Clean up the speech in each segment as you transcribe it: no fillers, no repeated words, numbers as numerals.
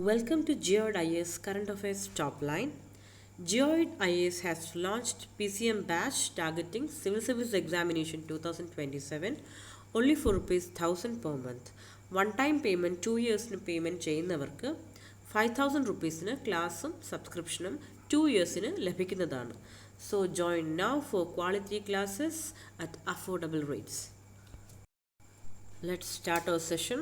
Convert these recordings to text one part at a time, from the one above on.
Welcome to Geoid IAS Current Affairs Top Line. Geoid IAS has launched PCM batch targeting Civil Service Examination 2027 only for ₹1,000 per month. One-time payment 2 years payment ചെയ്യുന്നവർക്ക് ₹5,000 ക്ലാസും സബ്സ്ക്രിപ്ഷനും 2 yearsന് ലഭിക്കുന്നതാണ്. So join now for quality classes at affordable rates. Let's start our session.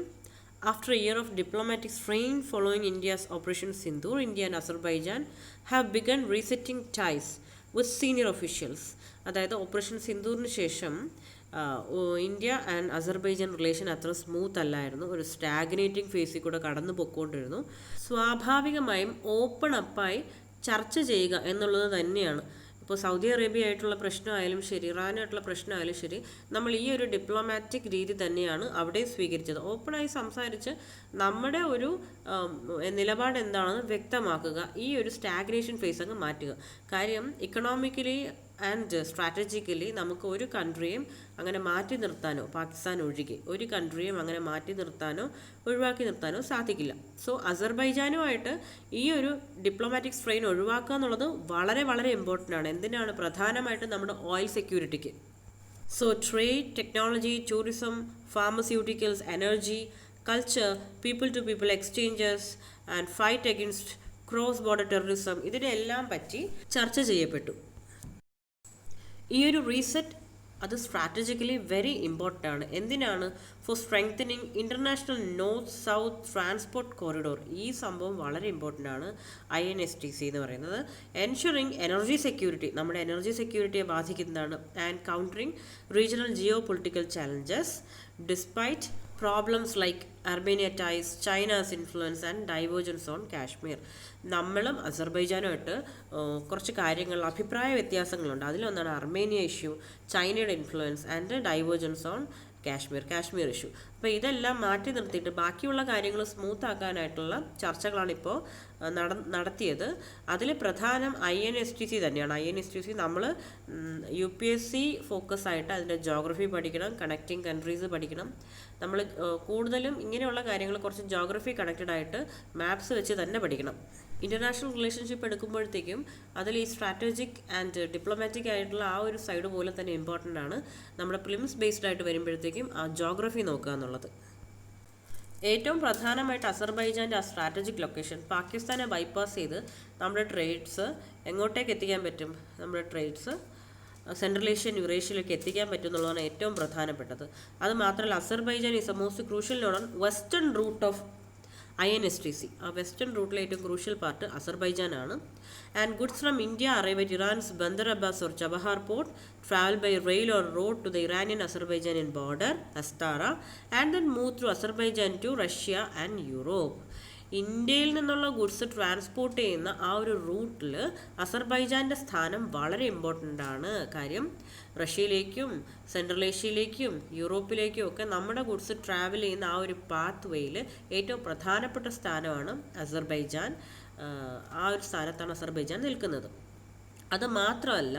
After a year of diplomatic strain following India's Operation Sindoor, India and Azerbaijan have begun resetting ties with senior officials. അതായത് operation സിന്ദൂറിന് ശേഷം India and Azerbaijan relation അത്ര smooth അല്ലായിരുന്നു, ഒരു സ്റ്റാഗ്നേറ്റിംഗ് ഫേസിൽ കൂടെ കടന്നു പൊയ്ക്കൊണ്ടിരുന്നു. സ്വാഭാവികമായും open അപ്പായി ചർച്ച ചെയ്യുക എന്നുള്ളത് തന്നെയാണ്. ഇപ്പോൾ സൗദി അറേബ്യ ആയിട്ടുള്ള പ്രശ്നമായാലും ശരി, ഇറാനായിട്ടുള്ള പ്രശ്നമായാലും ശരി, നമ്മൾ ഈ ഒരു ഡിപ്ലോമാറ്റിക് രീതി തന്നെയാണ് അവിടെ സ്വീകരിച്ചത്. ഓപ്പണായി സംസാരിച്ച് നമ്മുടെ ഒരു നിലപാട് എന്താണെന്ന് വ്യക്തമാക്കുക, ഈ ഒരു സ്റ്റാഗ്നേഷൻ ഫേസ് അങ്ങ് മാറ്റുക. കാര്യം ഇക്കണോമിക്കലി ആൻഡ് സ്ട്രാറ്റജിക്കലി നമുക്ക് ഒരു കൺട്രിയും അങ്ങനെ മാറ്റി നിർത്താനോ, പാകിസ്ഥാൻ ഒഴികെ ഒരു കൺട്രിയും അങ്ങനെ മാറ്റി നിർത്താനോ ഒഴിവാക്കി നിർത്താനോ സാധിക്കില്ല. സോ അസർബൈജാനുമായിട്ട് ഈ ഒരു ഡിപ്ലോമാറ്റിക് സ്ട്രെയിൻ ഒഴിവാക്കുക എന്നുള്ളത് വളരെ വളരെ ഇമ്പോർട്ടൻ്റ് ആണ്. എന്തിനാണ്? പ്രധാനമായിട്ടും നമ്മുടെ ഓയിൽ സെക്യൂരിറ്റിക്ക്. So trade, technology, tourism, pharmaceuticals, energy, culture, people to people exchanges and fight against cross border terrorism, ഇതിനെല്ലാം പറ്റി ചർച്ച ചെയ്യപ്പെട്ടു. ഈ ഒരു റീസെറ്റ് അത് സ്ട്രാറ്റജിക്കലി വെരി ഇമ്പോർട്ടൻ്റ് ആണ്. എന്തിനാണ്? For strengthening international north south transport corridor. ഈ സംഭവം വളരെ ഇമ്പോർട്ടൻ്റ് ആണ്. INSTC എന്ന് പറയുന്നത് എൻഷുറിങ് എനർജി സെക്യൂരിറ്റി, നമ്മുടെ എനർജി സെക്യൂരിറ്റിയെ ബാധിക്കുന്നതാണ്. And countering regional geo political challenges despite problems like Armenia ties, China's influence and divergence on Kashmir. നമ്മളും അസർബൈജാനുമായിട്ട് കുറച്ച് കാര്യങ്ങൾ അഭിപ്രായ വ്യത്യാസങ്ങളുണ്ട്. അതിലൊന്നാണ് അർമേനിയ ഇഷ്യൂ, ചൈനയുടെ influence and divergence on Kashmir issue. അപ്പോൾ ഇതെല്ലാം മാറ്റി നിർത്തിയിട്ട് ബാക്കിയുള്ള കാര്യങ്ങൾ സ്മൂത്ത് ആക്കാനായിട്ടുള്ള ചർച്ചകളാണിപ്പോൾ നടത്തിയത്. അതിൽ പ്രധാനം INSTC തന്നെയാണ്. INSTC നമ്മൾ UPSC ഫോക്കസ് ആയിട്ട് അതിൻ്റെ ജോഗ്രഫി പഠിക്കണം, കണക്റ്റിംഗ് കൺട്രീസ് പഠിക്കണം. നമ്മൾ കൂടുതലും ഇങ്ങനെയുള്ള കാര്യങ്ങൾ കുറച്ച് ജോഗ്രഫി കണക്റ്റഡ് ആയിട്ട് മാപ്സ് വെച്ച് തന്നെ പഠിക്കണം. ഇൻ്റർനാഷണൽ റിലേഷൻഷിപ്പ് എടുക്കുമ്പോഴത്തേക്കും അതിൽ ഈ സ്ട്രാറ്റജിക് ആൻഡ് ഡിപ്ലോമാറ്റിക് ആയിട്ടുള്ള ആ ഒരു സൈഡ് പോലെ തന്നെ ഇമ്പോർട്ടൻ്റ് ആണ്. നമ്മുടെ പ്രിലിംസ് ബേസ്ഡ് ആയിട്ട് വരുമ്പോഴത്തേക്കും ആ ജോഗ്രഫി നോക്കുക എന്നുള്ളത്. ഏറ്റവും പ്രധാനമായിട്ട് അസർബൈജാൻ്റെ ആ സ്ട്രാറ്റജിക് ലൊക്കേഷൻ, പാകിസ്ഥാനെ ബൈപ്പാസ് ചെയ്ത് നമ്മുടെ ട്രേഡ്സ് എങ്ങോട്ടേക്ക് എത്തിക്കാൻ പറ്റും? നമ്മുടെ ട്രേഡ്സ് സെൻട്രൽ ഏഷ്യൻ, യുറേഷ്യയിലേക്ക് എത്തിക്കാൻ പറ്റും എന്നുള്ളതാണ് ഏറ്റവും പ്രധാനപ്പെട്ടത്. അത് മാത്രമല്ല Azerbaijan is a most crucial node on western route of INSTC. ആ വെസ്റ്റേൺ റൂട്ടിലെ ഏറ്റവും ക്രൂഷ്യൽ പാർട്ട് അസർബൈജാനാണ്. And goods from India arrive at Iran's Bandar Abbas or Chabahar port, travel by rail or road to the Iranian-Azerbaijanian border, Astara, and then move through Azerbaijan to Russia and Europe. ഇന്ത്യയിൽ നിന്നുള്ള goods transport ചെയ്യുന്ന ആ ഒരു റൂട്ടിൽ അസർബൈജാൻ്റെ സ്ഥാനം വളരെ important ആണ്. കാര്യം റഷ്യയിലേക്കും സെൻട്രൽ ഏഷ്യയിലേക്കും യൂറോപ്പിലേക്കും ഒക്കെ നമ്മുടെ ഗുഡ്സ് ട്രാവൽ ചെയ്യുന്ന ആ ഒരു പാത്ത് വേയിൽ ഏറ്റവും പ്രധാനപ്പെട്ട സ്ഥാനമാണ് അസർബൈജാൻ. ആ ഒരു സ്ഥാനത്താണ് അസർബൈജാൻ നിൽക്കുന്നത്. അത് മാത്രമല്ല,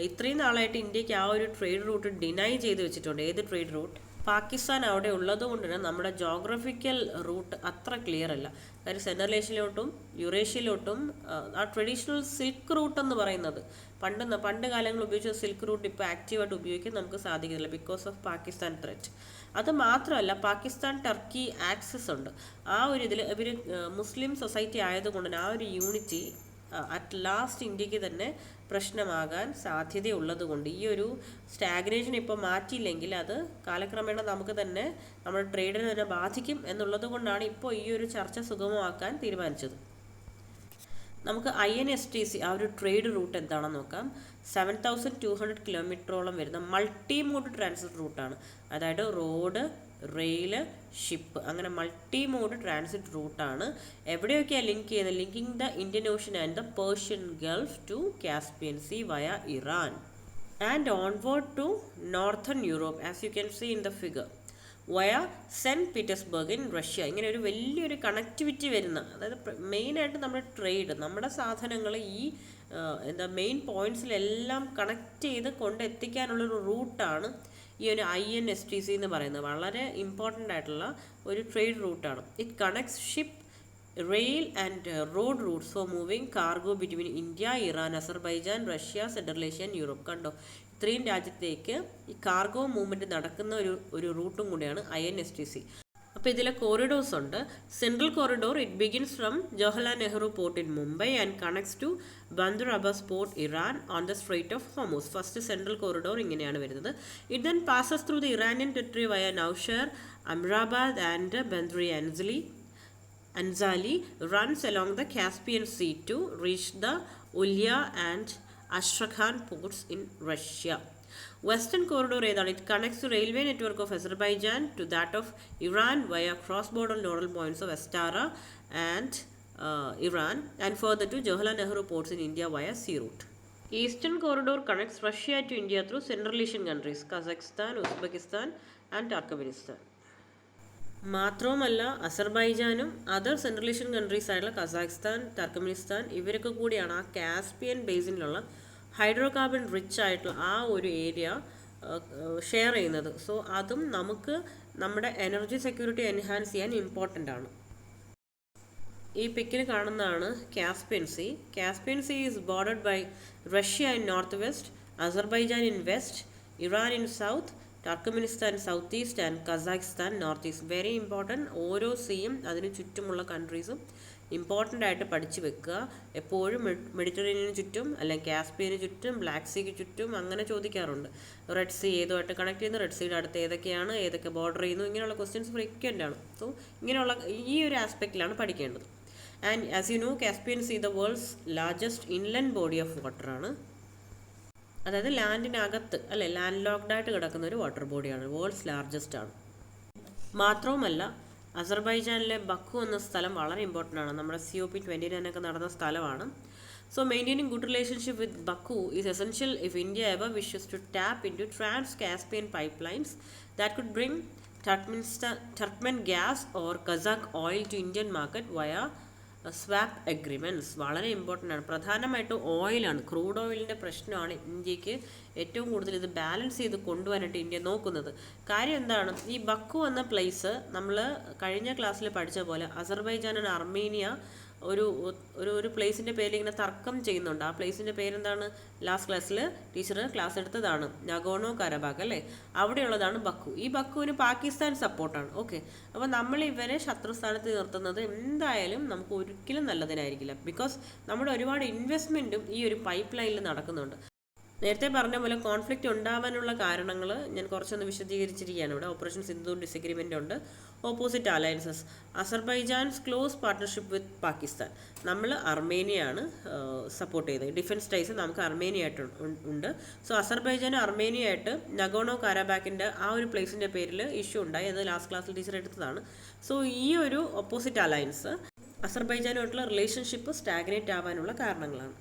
ഇത്രയും നാളായിട്ട് ഇന്ത്യക്ക് ആ ഒരു ട്രേഡ് റൂട്ട് ഡിനൈ ചെയ്ത് വെച്ചിട്ടുണ്ട്. ഏത് ട്രേഡ് റൂട്ട്? പാകിസ്ഥാൻ അവിടെ ഉള്ളത് കൊണ്ട് തന്നെ നമ്മുടെ ജോഗ്രഫിക്കൽ റൂട്ട് അത്ര ക്ലിയർ അല്ല. കാര്യം സെൻട്രൽ ഏഷ്യയിലോട്ടും യുറേഷ്യയിലോട്ടും ആ ട്രഡീഷണൽ സിൽക്ക് റൂട്ട് എന്ന് പറയുന്നത് പണ്ട് കാലങ്ങളിൽ ഉപയോഗിച്ച സിൽക്ക് റൂട്ട് ഇപ്പോൾ ആക്റ്റീവായിട്ട് ഉപയോഗിക്കാൻ നമുക്ക് സാധിക്കുന്നില്ല ബിക്കോസ് ഓഫ് പാകിസ്ഥാൻ ത്രെറ്റ്. അത് മാത്രമല്ല, പാകിസ്ഥാൻ ടർക്കി ആക്സസ് ഉണ്ട്. ആ ഒരു ഇതിൽ ഇവർ മുസ്ലിം സൊസൈറ്റി ആയതുകൊണ്ട് തന്നെ ആ ഒരു യൂണിറ്റി അറ്റ് ലാസ്റ്റ് ഇന്ത്യക്ക് തന്നെ പ്രശ്നമാകാൻ സാധ്യതയുള്ളത് കൊണ്ട് ഈ ഒരു സ്റ്റാഗ്നേഷൻ ഇപ്പോൾ മാറ്റിയില്ലെങ്കിൽ അത് കാലക്രമേണ നമുക്ക് തന്നെ നമ്മുടെ ട്രേഡിനെ തന്നെ ബാധിക്കും എന്നുള്ളത് കൊണ്ടാണ് ഇപ്പോൾ ഈ ഒരു ചർച്ച സുഗമമാക്കാൻ തീരുമാനിച്ചത്. നമുക്ക് INSTC ആ ഒരു ട്രേഡ് റൂട്ട് എന്താണെന്ന് നോക്കാം. 7200 കിലോമീറ്ററോളം വരുന്ന മൾട്ടി മോഡ് ട്രാൻസിറ്റ് റൂട്ടാണ്. അതായത് റോഡ്, റെയില്, ഷിപ്പ്, അങ്ങനെ മൾട്ടി മോഡ് ട്രാൻസിറ്റ് റൂട്ടാണ്. എവിടെയൊക്കെയാണ് ലിങ്ക് ചെയ്യുന്നത്? Linking the Indian Ocean and the Persian Gulf to Caspian Sea via Iran and onward to northern Europe as you can see in the figure via Saint Petersburg in Russia. ഇങ്ങനെ ഒരു വലിയൊരു connectivity വരുന്ന, അതായത് മെയിനായിട്ട് നമ്മുടെ trade, നമ്മുടെ സാധനങ്ങൾ ഈ മെയിൻ പോയിൻറ്റ്സിലെല്ലാം കണക്ട് ചെയ്ത് കൊണ്ടെത്തിക്കാനുള്ളൊരു റൂട്ടാണ് ഈ ഒരു INSTC എന്ന് പറയുന്നത്. വളരെ ഇമ്പോർട്ടൻ്റ് ആയിട്ടുള്ള ഒരു ട്രേഡ് റൂട്ടാണ്. It connects ship rail and road routes for moving cargo between India, Iran, Azerbaijan, Russia, Central Asia and Europe. കണ്ടോ, ഇത്രയും രാജ്യത്തേക്ക് ഈ കാർഗോ മൂവ്മെൻറ്റ് നടക്കുന്ന ഒരു റൂട്ടും കൂടിയാണ് INSTC. അപ്പോൾ ഇതിലെ കോറിഡോർസ് ഉണ്ട്. Central corridor it begins from Jawaharlal Nehru port in Mumbai and connects to Bandar Abbas port Iran on the strait of Hormuz. First central corridor ഇങ്ങനെയാണ് വരുന്നത്. It then passes through the Iranian territory via Nowshahr, Amirabad and Bandar Anzali, runs along the Caspian Sea to reach the Ulya and Astrakhan ports in Russia. Western corridor ഏതാണ്? It connects the railway network of Azerbaijan to that of Iran via cross-border nodal points of Astara and Iran and further to Jawaharlal Nehru ports in India via sea route. Eastern corridor connects Russia to India through Central Asian countries Kazakhstan, Uzbekistan and Turkmenistan. മാത്രവുമല്ല അസർബൈജാനും other central Asian countries ആയിട്ടുള്ള Kazakhstan, ടർക്കമിനിസ്ഥാൻ ഇവരൊക്കെ കൂടിയാണ് ആ Caspian ബേസിനിലുള്ള hydro carbon rich ആയിട്ടുള്ള ആ ഒരു area share ചെയ്യുന്നത്. So അതും നമുക്ക് നമ്മുടെ എനർജി സെക്യൂരിറ്റി എൻഹാൻസ് ചെയ്യാൻ ഇമ്പോർട്ടൻ്റ് ആണ്. ഈ പിക്കിൽ കാണുന്നതാണ് Caspian Sea. Caspian Sea is bordered by Russia in north west, Azerbaijan in west, Iran in south, Turkmenistan south east and Kazakhstan north east. Very important. ഓരോ സീയും അതിന് ചുറ്റുമുള്ള കൺട്രീസും ഇമ്പോർട്ടൻ്റ് ആയിട്ട് പഠിച്ചു വെക്കുക. എപ്പോഴും മെഡിറ്ററേനിയന് ചുറ്റും അല്ലെങ്കിൽ കാസ്പിയന് ചുറ്റും ബ്ലാക്ക് സീക്ക് ചുറ്റും അങ്ങനെ ചോദിക്കാറുണ്ട്. റെഡ് സീ ഏതുമായിട്ട് കണക്ട് ചെയ്യുന്നു, റെഡ് സീയുടെ അടുത്ത് ഏതൊക്കെയാണ്, ഏതൊക്കെ ബോർഡർ ചെയ്യുന്നു, ഇങ്ങനെയുള്ള ക്വസ്റ്റ്യൻസ് ഫ്രീക്വൻ്റ് ആണ്. സോ ഇങ്ങനെയുള്ള ഈ ഒരു ആസ്പെക്റ്റിലാണ് പഠിക്കേണ്ടത്. And as you know Caspian Sea the world's largest inland body of water ആണ്. അതായത് ലാൻഡിനകത്ത് അല്ലെ ലാൻഡ് ലോക്ക്ഡായിട്ട് കിടക്കുന്ന ഒരു വാട്ടർ ബോഡിയാണ്, വേൾഡ്സ് ലാർജസ്റ്റ് ആണ്. മാത്രവുമല്ല അസർബൈജാനിലെ ബക്കു എന്ന സ്ഥലം വളരെ ഇമ്പോർട്ടൻ്റ് ആണ്. നമ്മുടെ COP29 ഒക്കെ നടന്ന സ്ഥലമാണ്. So maintaining good relationship with Baku is essential if India ever wishes to tap into trans Caspian pipelines that could bring Turkmen gas or Kazakh oil to Indian market via swap agreements. വളരെ important ആണ്. പ്രധാനമായിട്ടും ഓയിലാണ്, crude ഓയിലിൻ്റെ പ്രശ്നമാണ് ഇന്ത്യക്ക് ഏറ്റവും കൂടുതൽ ഇത് ബാലൻസ് ചെയ്ത് കൊണ്ടുപോകാനായിട്ട് ഇന്ത്യ നോക്കുന്നത്. കാര്യം എന്താണ്, ഈ ബക്കു എന്ന പ്ലേസ് നമ്മൾ കഴിഞ്ഞ ക്ലാസ്സിൽ പഠിച്ച പോലെ അസർബൈജാൻ ആൻഡ് അർമേനിയ ഒരു പ്ലേസിൻ്റെ പേരിൽ ഇങ്ങനെ തർക്കം ചെയ്യുന്നുണ്ട്. ആ പ്ലേസിൻ്റെ പേരെന്താണ്? ലാസ്റ്റ് ക്ലാസ്സിൽ ടീച്ചർ ക്ലാസ് എടുത്തതാണ്, നഗോണോ കരബാഗ് അല്ലേ, അവിടെയുള്ളതാണ് ബക്കു. ഈ ബക്കുവിന് പാകിസ്ഥാൻ സപ്പോർട്ടാണ്. ഓക്കെ, അപ്പോൾ നമ്മൾ ഇവരെ ശത്രുസ്ഥാനത്ത് നിർത്തുന്നത് എന്തായാലും നമുക്ക് ഒരിക്കലും നല്ലതിനായിരിക്കില്ല. ബിക്കോസ് നമ്മുടെ ഒരുപാട് ഇൻവെസ്റ്റ്മെൻറ്റും ഈ ഒരു പൈപ്പ് ലൈനിൽ നടക്കുന്നുണ്ട്. നേരത്തെ പറഞ്ഞ പോലെ കോൺഫ്ലിക്റ്റ് ഉണ്ടാവാനുള്ള കാരണങ്ങൾ ഞാൻ കുറച്ചൊന്ന് വിശദീകരിച്ചിരിക്കുകയാണ്. ഇവിടെ ഓപ്പറേഷൻ സിന്ധൂർ ഡിസഗ്രിമെൻ്റ് ഉണ്ട്. Opposite alliances Azerbaijan's close partnership with Pakistan. നമ്മൾ അർമേനിയാണ് സപ്പോർട്ട് ചെയ്തത്. ഡിഫൻസ് ടൈസ് നമുക്ക് അർമേനിയായിട്ട് ഉണ്ട്. സോ അസർബൈജാനും അർമേനിയായിട്ട് നഗോണോ കാരാബാക്കിൻ്റെ ആ ഒരു പ്ലേസിൻ്റെ പേരിൽ ഇഷ്യൂ ഉണ്ടായി. അത് ലാസ്റ്റ് ക്ലാസ്സിൽ ടീച്ചർ എടുത്തതാണ്. സോ ഈ ഒരു ഓപ്പോസിറ്റ് അലയൻസ് അസർബൈജാനുമായിട്ടുള്ള റിലേഷൻഷിപ്പ് സ്റ്റാഗ്നേറ്റ് ആവാനുള്ള കാരണങ്ങളാണ്.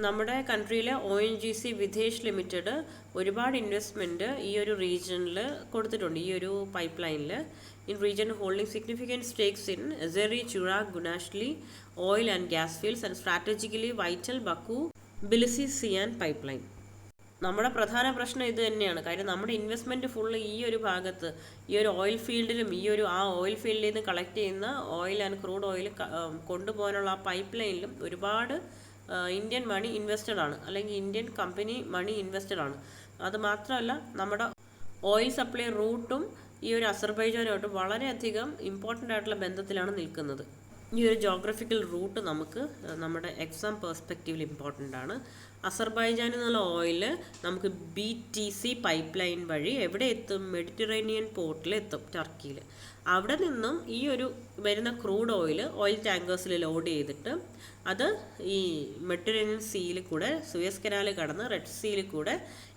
നമ്മുടെ കൺട്രിയിലെ ONGC വിദേശ് ലിമിറ്റഡ് ഒരുപാട് ഇൻവെസ്റ്റ്മെൻറ്റ് ഈ ഒരു റീജിയനിൽ കൊടുത്തിട്ടുണ്ട്. ഈ ഒരു പൈപ്പ് ലൈനിൽ in region holding significant stakes in Azeri, Chirag, Gunashli oil and gas fields and strategically vital Baku Tbilisi Ceyhan pipeline. നമ്മുടെ പ്രധാന പ്രശ്നം ഇത് തന്നെയാണ്. കാര്യം നമ്മുടെ ഇൻവെസ്റ്റ്മെൻറ്റ് ഫുള്ള് ഈ ഒരു ഭാഗത്ത്, ഈ ഒരു ഓയിൽ ഫീൽഡിലും ആ ഓയിൽ ഫീൽഡിൽ നിന്ന് കളക്ട് ചെയ്യുന്ന ഓയിൽ ആൻഡ് ക്രൂഡ് ഓയിൽ കൊണ്ടുപോകാനുള്ള ആ പൈപ്പ് ലൈനിലും ഒരുപാട് ഇന്ത്യൻ മണി ഇൻവെസ്റ്റഡ് ആണ്, അല്ലെങ്കിൽ ഇന്ത്യൻ കമ്പനി മണി ഇൻവെസ്റ്റഡ് ആണ്. അത് മാത്രമല്ല നമ്മുടെ ഓയിൽ സപ്ലൈ റൂട്ടും ഈ ഒരു അസർബൈജാനുമായിട്ട് വളരെയധികം ഇമ്പോർട്ടൻ്റ് ആയിട്ടുള്ള ബന്ധത്തിലാണ് നിൽക്കുന്നത്. ഈ ഒരു ജോഗ്രഫിക്കൽ റൂട്ട് നമുക്ക് നമ്മുടെ എക്സാം പെർസ്പെക്റ്റീവിൽ ഇമ്പോർട്ടൻ്റ് ആണ്. അസർബൈജാനിൽ നിന്നുള്ള ഓയിൽ നമുക്ക് BTC പൈപ്പ് ലൈൻ വഴി എവിടെ എത്തും? മെഡിറ്ററേനിയൻ പോർട്ടിൽ എത്തും, ടർക്കിയിൽ. അവിടെ നിന്നും ഈ ഒരു വരുന്ന ക്രൂഡ് ഓയിൽ ടാങ്കേഴ്സിൽ ലോഡ് ചെയ്തിട്ട് അത് ഈ മെഡിറ്ററേനിയൻ സീയിൽ കൂടെ സുയസ് കനാൽ കടന്ന് റെഡ് സീയിൽ കൂടെ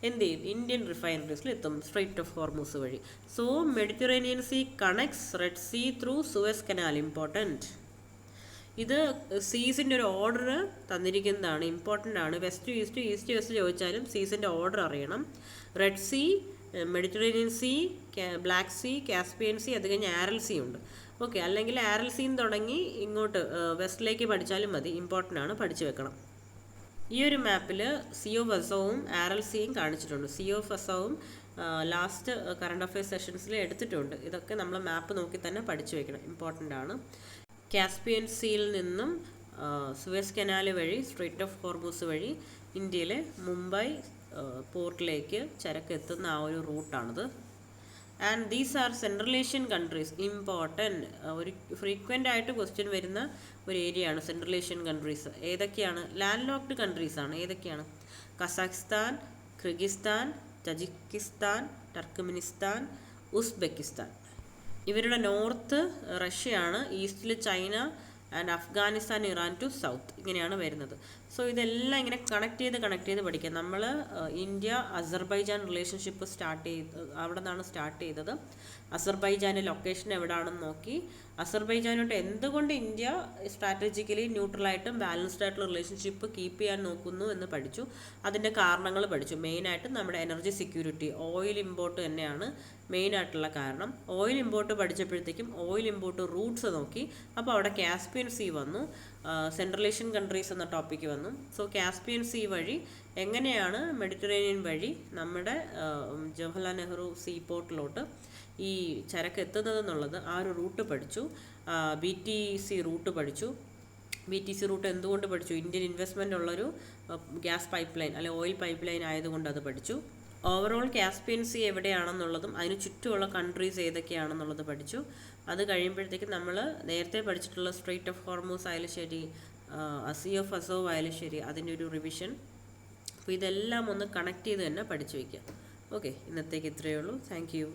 എന്ത് ചെയ്യും? ഇന്ത്യൻ റിഫൈനറീസിൽ എത്തും, സ്ട്രേറ്റ് ഓഫ് ഹോർമൂസ് വഴി. So Mediterranean Sea connects Red Sea through Suez Canal. Important. ഇത് സീസിൻ്റെ ഒരു ഓർഡർ തന്നിരിക്കുന്നതാണ്, ഇമ്പോർട്ടൻ്റ് ആണ്. വെസ്റ്റ് ഈസ്റ്റ്, ഈസ്റ്റ് വെസ്റ്റ് ചോദിച്ചാലും സീസിൻ്റെ ഓർഡർ അറിയണം. Red Sea, Mediterranean Sea, Black Sea, Caspian Sea, അത് കഴിഞ്ഞ് ആരൽ സീ ഉണ്ട്. ഓക്കെ, അല്ലെങ്കിൽ ആരൽ സീന്ന് തുടങ്ങി ഇങ്ങോട്ട് വെസ്റ്റിലേക്ക് പഠിച്ചാലും മതി. ഇമ്പോർട്ടൻ്റ് ആണ്, പഠിച്ചു വെക്കണം. ഈ ഒരു മാപ്പിൽ സി ഓഫ് എസോവും ആരൽ സിയും കാണിച്ചിട്ടുണ്ട്. സി ഓഫ് എസോവും ലാസ്റ്റ് കറണ്ട് അഫയേഴ്സ് സെഷൻസിൽ എടുത്തിട്ടുണ്ട്. ഇതൊക്കെ നമ്മൾ മാപ്പ് നോക്കി തന്നെ പഠിച്ചു വെക്കണം, ഇമ്പോർട്ടൻ്റ് ആണ്. കാസ്പിയൻ സീയിൽ നിന്നും സുവേസ് കനാൽ വഴി സ്ട്രെയിറ്റ് ഓഫ് ഹോർമൂസ് വഴി ഇന്ത്യയിലെ മുംബൈ പോർട്ടിലേക്ക് ചരക്ക് എത്തുന്ന ആ ഒരു റൂട്ടാണിത്. And these are Central Asian countries. Important ഒരു ഫ്രീക്വൻ്റ് ആയിട്ട് ക്വസ്റ്റ്യൻ വരുന്ന ഒരു ഏരിയയാണ് സെൻട്രൽ ഏഷ്യൻ കൺട്രീസ്. ഏതൊക്കെയാണ്? ലാൻഡ് ലോക്ക്ഡ് കൺട്രീസാണ്. ഏതൊക്കെയാണ്? Kazakhstan, Kyrgyzstan, Tajikistan, Turkmenistan, Uzbekistan. ഇവരുടെ നോർത്ത് റഷ്യയാണ്, ഈസ്റ്റിൽ China and Afghanistan, Iran to south. ഇങ്ങനെയാണ് വരുന്നത്. സോ ഇതെല്ലാം ഇങ്ങനെ കണക്ട് ചെയ്ത് പഠിക്കുക. നമ്മൾ ഇന്ത്യ അസർബൈജാൻ റിലേഷൻഷിപ്പ് അവിടെ നിന്നാണ് സ്റ്റാർട്ട് ചെയ്തത്. അസർബൈജാൻ്റെ ലൊക്കേഷൻ എവിടെയാണെന്ന് നോക്കി. അസർബൈജാനോട്ട് എന്തുകൊണ്ട് ഇന്ത്യ സ്ട്രാറ്റജിക്കലി ന്യൂട്രലായിട്ടും ബാലൻസ്ഡ് ആയിട്ടുള്ള റിലേഷൻഷിപ്പ് കീപ്പ് ചെയ്യാൻ നോക്കുന്നു എന്ന് പഠിച്ചു. അതിൻ്റെ കാരണങ്ങൾ പഠിച്ചു. മെയിനായിട്ട് നമ്മുടെ എനർജി സെക്യൂരിറ്റി, ഓയിൽ ഇമ്പോർട്ട് തന്നെയാണ് മെയിനായിട്ടുള്ള കാരണം. ഓയിൽ ഇമ്പോർട്ട് പഠിച്ചപ്പോഴത്തേക്കും ഓയിൽ ഇമ്പോർട്ട് റൂട്ട്സ് നോക്കി. അപ്പോൾ അവിടെ കാസ്പിയൻ സീ വന്നു, സെൻട്രൽ ഏഷ്യൻ കൺട്രീസ് എന്ന ടോപ്പിക്ക് വന്നു. സോ കാസ്പിയൻ സീ വഴി എങ്ങനെയാണ് മെഡിറ്ററേനിയൻ വഴി നമ്മുടെ ജവഹർലാൽ നെഹ്റു സീ പോർട്ടിലോട്ട് ഈ ചരക്ക് എത്തുന്നതെന്നുള്ളത് ആ ഒരു റൂട്ട് പഠിച്ചു. BTC റൂട്ട് പഠിച്ചു. BTC റൂട്ട് എന്തുകൊണ്ട് പഠിച്ചു? ഇന്ത്യൻ ഇൻവെസ്റ്റ്മെൻ്റ് ഉള്ളൊരു ഗ്യാസ് പൈപ്പ് ലൈൻ അല്ലെങ്കിൽ ഓയിൽ പൈപ്പ് ലൈൻ ആയതുകൊണ്ട് അത് പഠിച്ചു. ഓവറോൾ കാസ്പിയൻ സീ എവിടെയാണെന്നുള്ളതും അതിന് ചുറ്റുമുള്ള കൺട്രീസ് ഏതൊക്കെയാണെന്നുള്ളത് പഠിച്ചു. അത് കഴിയുമ്പോഴത്തേക്കും നമ്മൾ നേരത്തെ പഠിച്ചിട്ടുള്ള സ്ട്രെയിറ്റ് ഓഫ് ഹോർമൂസ് ആയാലും ശരി, സീ ഓഫ് അസോവ് ആയാലും ശരി, അതിൻ്റെ ഒരു റിവിഷൻ. അപ്പോൾ ഇതെല്ലാം ഒന്ന് കണക്ട് ചെയ്ത് തന്നെ പഠിച്ചു വയ്ക്കുക. ഓക്കെ, ഇന്നത്തേക്ക് ഇത്രയേ ഉള്ളൂ. Thank you.